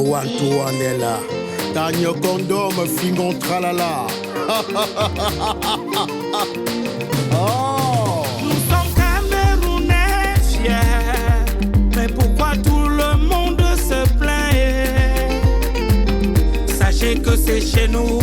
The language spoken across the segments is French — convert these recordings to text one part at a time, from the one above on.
Antoinella. Tagno condom, fingon tralala. Oh. Nous sommes Camerounais fiers, mais pourquoi tout le monde se plaint? Sachez que c'est chez nous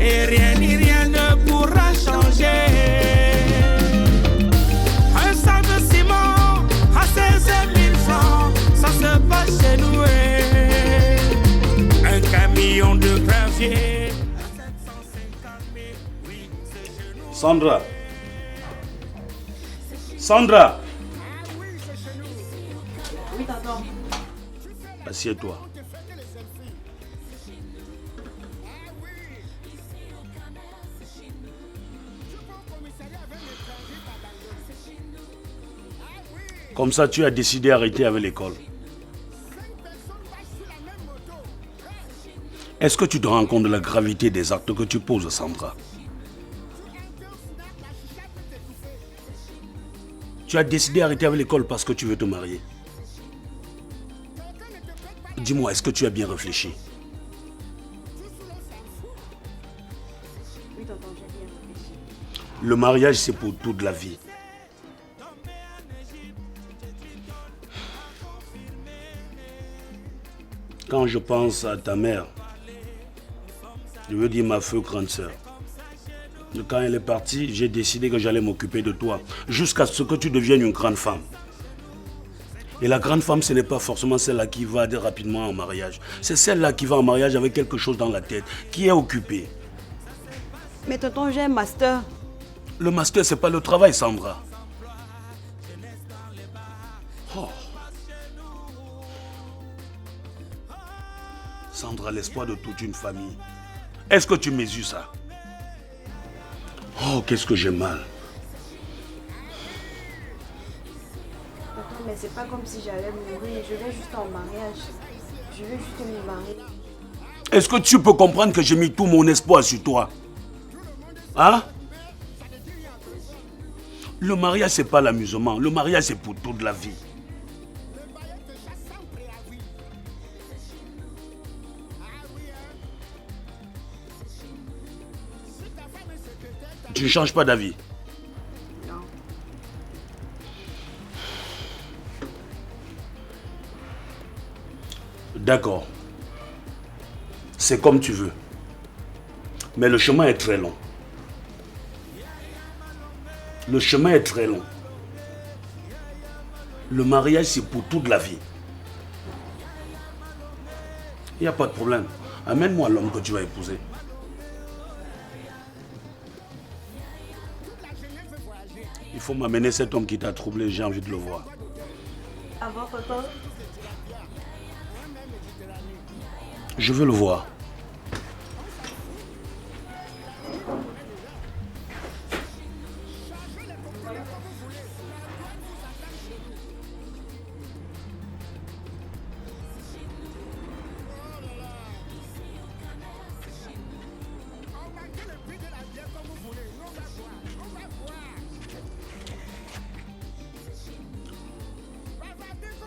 et rien ni rien ne pourra changer. Un sac de ciment à 16 000 francs, ça se passe chez nous. Un camion de gravier à 750 000, oui, c'est chez nous. Sandra. Sandra. Oui, tonton. Assieds-toi. Comme ça, tu as décidé d'arrêter avec l'école. Est-ce que tu te rends compte de la gravité des actes que tu poses, Sandra? Tu as décidé d'arrêter avec l'école parce que tu veux te marier. Dis-moi, est-ce que tu as bien réfléchi? Oui, tonton, j'ai bien réfléchi. Le mariage, c'est pour toute la vie. Quand je pense à ta mère, je veux dire ma feu grande sœur. Quand elle est partie, j'ai décidé que j'allais m'occuper de toi jusqu'à ce que tu deviennes une grande femme. Et la grande femme, ce n'est pas forcément celle-là qui va rapidement en mariage. C'est celle-là qui va en mariage avec quelque chose dans la tête, qui est occupée. Mais tonton, j'ai un master. Le master, c'est pas le travail, Sandra. Oh. Sandra, l'espoir de toute une famille. Est-ce que tu mesures ça? Oh, qu'est-ce que j'ai mal. Tonton, mais c'est pas comme si j'allais mourir. Je vais juste en mariage. Je vais juste me marier. Est-ce que tu peux comprendre que j'ai mis tout mon espoir sur toi? Hein? Le mariage, c'est pas l'amusement. Le mariage, c'est pour toute la vie. Tu ne changes pas d'avis? Non. D'accord. C'est comme tu veux. Mais le chemin est très long. Le chemin est très long. Le mariage, c'est pour toute la vie. Il n'y a pas de problème. Amène-moi l'homme que tu vas épouser. Il faut m'amener cet homme qui t'a troublé, j'ai envie de le voir. Avant, tonton? Je veux le voir.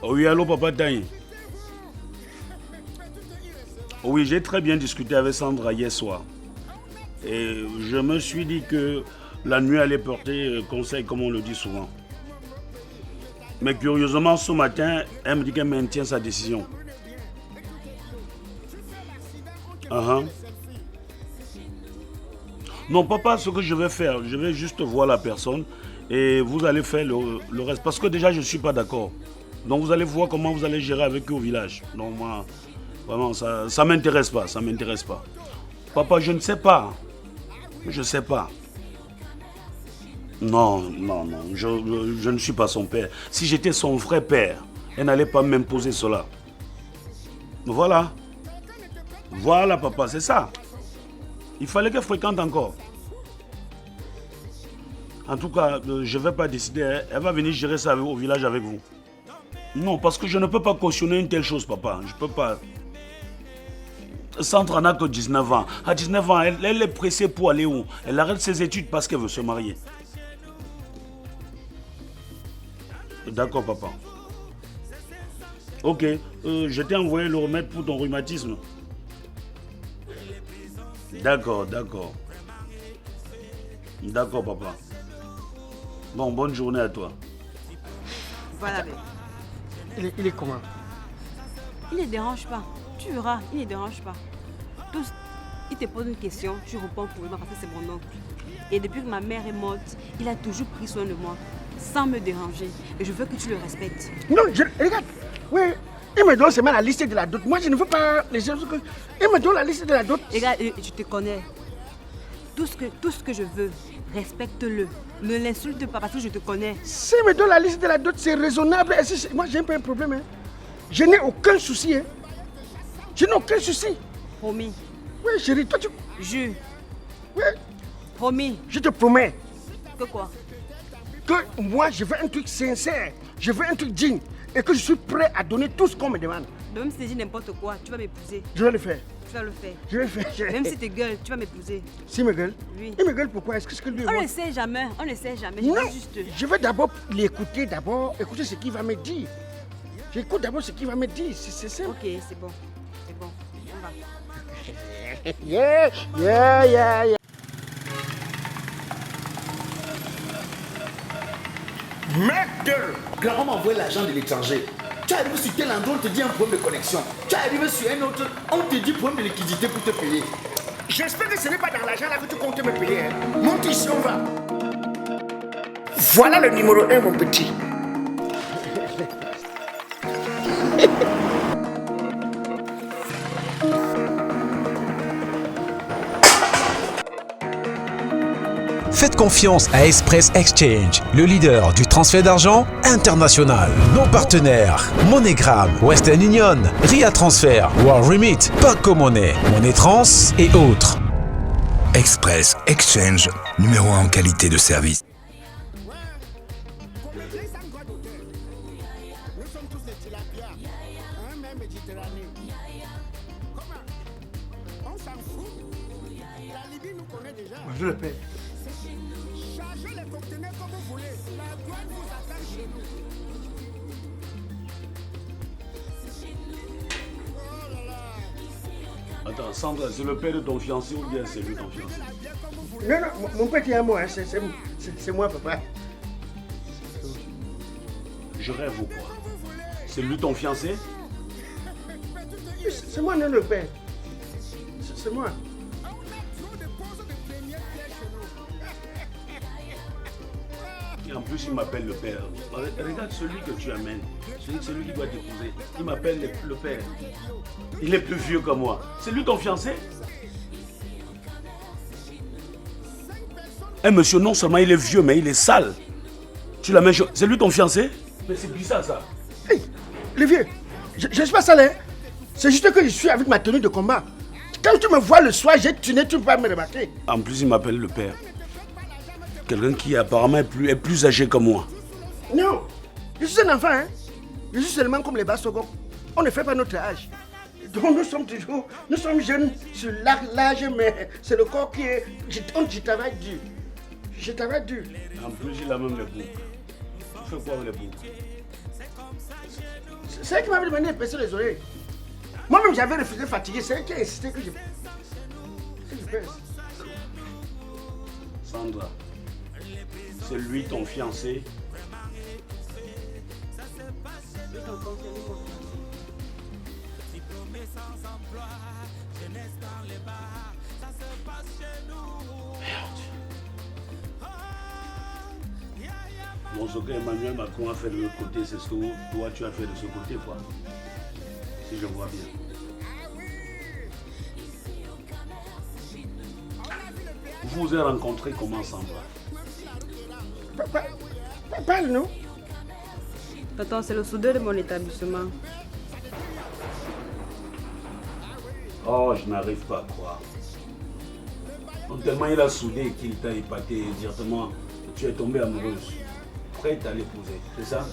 Oui, allô, papa Taï. Oui, j'ai très bien discuté avec Sandra hier soir. Et je me suis dit que la nuit allait porter conseil, comme on le dit souvent. Mais curieusement, ce matin, elle me dit qu'elle maintient sa décision. Non, papa, ce que je vais faire, je vais juste voir la personne et vous allez faire le reste. Parce que déjà, je ne suis pas d'accord. Donc, vous allez voir comment vous allez gérer avec eux au village. Donc, moi, vraiment, ça ne m'intéresse pas, ça ne m'intéresse pas. Papa, je ne sais pas. Je ne sais pas. Non, je ne suis pas son père. Si j'étais son vrai père, elle n'allait pas m'imposer cela. Voilà. Voilà, papa, c'est ça. Il fallait qu'elle fréquente encore. En tout cas, je ne vais pas décider. Elle va venir gérer ça au village avec vous. Non, parce que je ne peux pas cautionner une telle chose, papa. Je ne peux pas. Sandra n'a que 19 ans. À 19 ans, elle est pressée pour aller où? Elle arrête ses études parce qu'elle veut se marier. D'accord, papa. Ok, je t'ai envoyé le remède pour ton rhumatisme. D'accord, d'accord. D'accord, papa. Bon, bonne journée à toi. Voilà. Il est comment? Il ne dérange pas. Tu verras, il ne dérange pas. Tous, il te pose une question, tu réponds pour lui parce que c'est mon oncle. Et depuis que ma mère est morte, il a toujours pris soin de moi, sans me déranger. Et je veux que tu le respectes. Non, regarde. Oui, il me donne seulement la liste de la dot. Moi, je ne veux pas les choses que... Il me donne la liste de la dot. Regarde, je te connais. Tout ce que je veux, respecte-le. Ne l'insulte pas parce que je te connais. S'il me donne la liste de la dot, c'est raisonnable. Moi, j'ai un peu un problème. Hein. Je n'ai aucun souci. Hein. Je n'ai aucun souci. Promis. Oui, chérie, toi tu... Jure. Oui. Promis. Je te promets. Que quoi? Que moi, je veux un truc sincère. Je veux un truc digne. Et que je suis prêt à donner tout ce qu'on me demande. Même si tu dis n'importe quoi, tu vas m'épouser. Je vais le faire. Tu vas le faire. Je vais le faire. Même si tu gueules, tu vas m'épouser. Si me gueule? Oui. Il me gueule pourquoi? Est-ce que lui... On ne sait jamais, on ne sait jamais. Non, Juste... je veux d'abord l'écouter, écouter ce qu'il va me dire. J'écoute d'abord ce qu'il va me dire, c'est simple. Ok, c'est bon. C'est bon. On va. Yeah. Merde! Grand-maman m'a envoyé l'argent de l'étranger. Tu arrives sur tel endroit, on te dit un problème de connexion. Tu arrives sur un autre, on te dit problème de liquidité pour te payer. J'espère que ce n'est pas dans l'argent là que tu comptes me payer. Hein. Monte ici, on va. Voilà le numéro 1, mon petit. Faites confiance à Express Exchange, le leader du transfert d'argent international. Nos partenaires, MoneyGram, Western Union, Ria Transfer, World Remit, Paco Money, Money Trans et autres. Express Exchange, numéro 1 en qualité de service. Je le paie. Attends, Sandra, c'est le père de ton fiancé ou bien c'est lui ton fiancé? Non, mon petit à moi, hein, c'est moi, papa. Je rêve ou quoi? C'est lui ton fiancé? C'est moi, non, le père. C'est moi. Et en plus, il m'appelle le père. Regarde celui que tu amènes. Celui qui doit t'épouser. Il m'appelle le père. Il est plus vieux que moi. C'est lui ton fiancé? Eh monsieur, non seulement il est vieux, mais il est sale. Tu l'amènes chez... C'est lui ton fiancé? Mais c'est bizarre ça. Hey, le vieux, je ne suis pas sale, hein. C'est juste que je suis avec ma tenue de combat. Quand tu me vois le soir, j'ai tuné, tu ne peux pas me remarquer. En plus, il m'appelle le père. Quelqu'un qui apparemment est plus âgé que moi. Non, je suis un enfant, hein. Je suis seulement comme les Bassogos. On ne fait pas notre âge. Donc nous sommes jeunes sur l'âge, mais c'est le corps qui est... Je travaille dur. Je travaille dur. En plus, il a même les boucles. Tu fais quoi avec les boucles? C'est elle qui m'avait demandé de percer les oreilles. Moi-même, j'avais refusé fatigué. C'est elle qui a insisté que je perce. Sandra, c'est lui ton fiancé? Bon, ce que Emmanuel Macron a fait de l'autre côté, c'est ce que toi tu as fait de ce côté, quoi. Si je vois bien. Vous vous êtes rencontrés comment, Sandra? Parle-nous. Attends, c'est le soudeur de mon établissement. Oh, je n'arrive pas à croire. Donc, tellement il a soudé qu'il t'a épaté et directement, tu es tombée amoureuse. Prête à l'épouser, c'est ça?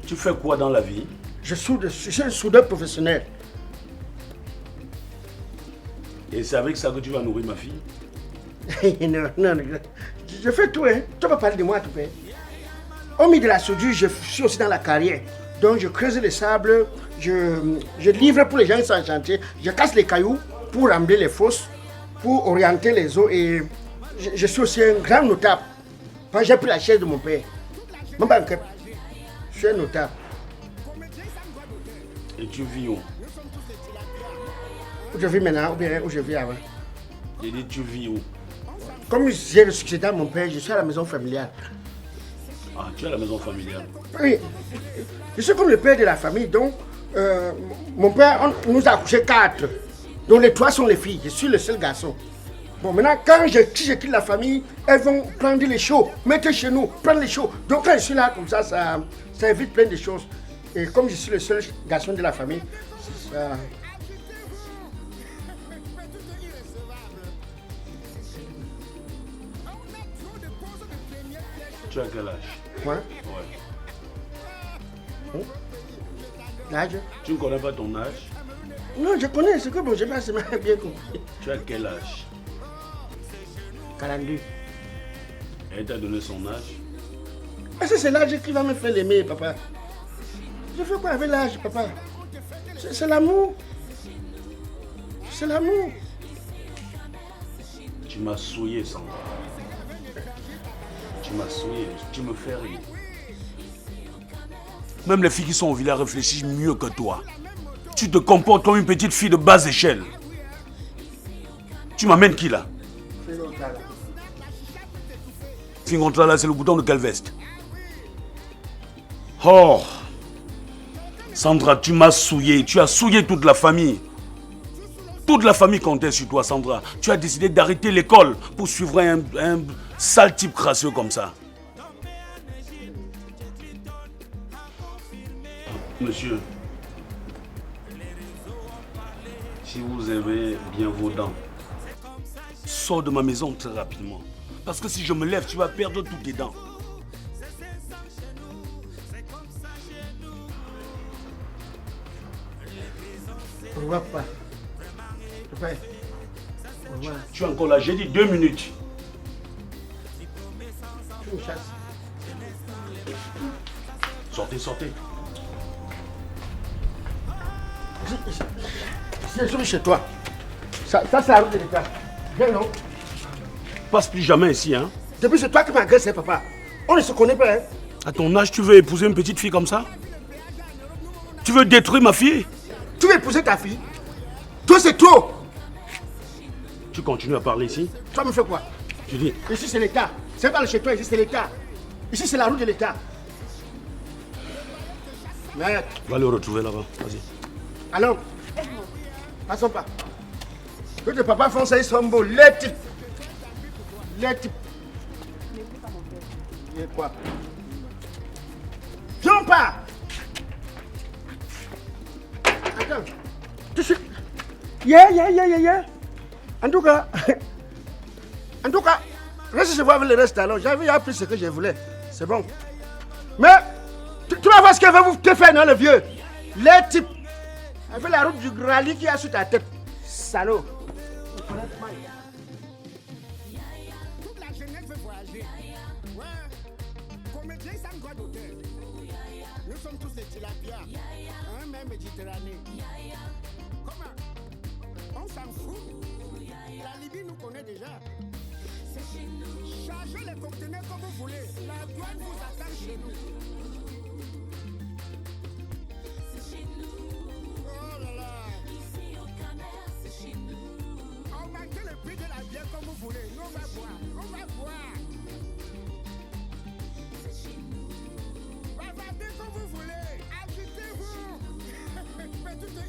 Tu fais quoi dans la vie? Je suis un soudeur professionnel. Et c'est avec ça que tu vas nourrir ma fille? Non, je fais tout, hein. Tu vas parler de moi, tout fait. Au milieu de la soudure, je suis aussi dans la carrière. Donc je creuse le sable, je livre pour les gens qui sont en chantier, je casse les cailloux pour ramener les fosses, pour orienter les eaux et je suis aussi un grand notable. Quand j'ai pris la chaise de mon père, je suis un notable. Et tu vis où? Où je vis maintenant ou bien où je vis avant? J'ai dit tu vis où? Comme j'ai le succès à mon père, je suis à la maison familiale. Ah, tu es à la maison familiale? Oui, je suis comme le père de la famille, donc mon père nous a accouché 4. Donc les 3 sont les filles, je suis le seul garçon. Bon, maintenant, quand je quitte la famille, elles vont prendre les shows, mettre chez nous, prendre les shows. Donc quand je suis là comme ça évite plein de choses. Et comme je suis le seul garçon de la famille, ça... Tu as quel âge? Moi? Ouais. L'âge? Tu ne connais pas ton âge? Non, je connais, c'est que bon, je n'ai pas bien compris. Tu as quel âge? 42. Elle t'a donné son âge? Est-ce que c'est l'âge qui va me faire l'aimer, papa? Je fais quoi avec l'âge, papa? C'est l'amour. C'est l'amour. Tu m'as souillé, Sandra. Tu m'as souillé, tu me fais rire. Même les filles qui sont au village réfléchissent mieux que toi. Tu te comportes comme une petite fille de basse échelle. Tu m'amènes qui là? Fingontra là, c'est le bouton de quelle veste? Oh! Sandra, tu m'as souillé. Tu as souillé toute la famille. Toute la famille comptait sur toi, Sandra. Tu as décidé d'arrêter l'école pour suivre un sale type crasseux comme ça. Monsieur, si vous aimez bien vos dents, sors de ma maison très rapidement. Parce que si je me lève, tu vas perdre toutes tes dents. Au revoir, papa. Papa. Au revoir. Tu es encore là, j'ai dit 2 minutes. Tu me chasses. Sortez, sortez. Je suis chez toi. Ça c'est la route de l'État. Viens, non? Passe plus jamais ici, hein. Depuis c'est toi qui m'agresse, hein, papa. On ne se connaît pas, hein. À ton âge, tu veux épouser une petite fille comme ça? Tu veux détruire ma fille? Tu veux épouser ta fille? Toi, c'est trop. Tu continues à parler ici? Toi, me fais quoi? Je dis... Ici, c'est l'État. C'est pas le chez toi, ici, c'est l'État. Ici, c'est la route de l'État. Mais... Va le retrouver là-bas, vas-y. Alors, passons pas. Que tes papas font ça, ils sont beaux. Les types. Les types. Et quoi? Viens pas. Attends. Tu sais... Yeah. En tout cas, reste chez vous avec le reste alors. J'avais appris ce que je voulais. C'est bon. Mais, tu vas voir ce qu'il va vous te faire, non, le vieux. Les types. Avec la route du rallye qui a sur ta tête. Salaud. Toute la jeunesse veut voyager. Ouais. Comédien sans droit d'auteur. Nous sommes tous des tilapia. Un même Méditerranée. Comment? On s'en fout. La Libye nous connaît déjà. Chargez les conteneurs comme vous voulez. La douane vous attend chez nous. Oh là là. Augmentez le prix de la bière comme vous voulez. Nous on va boire. On va boire. Bavardez comme vous voulez. Agitez-vous. Mais tout est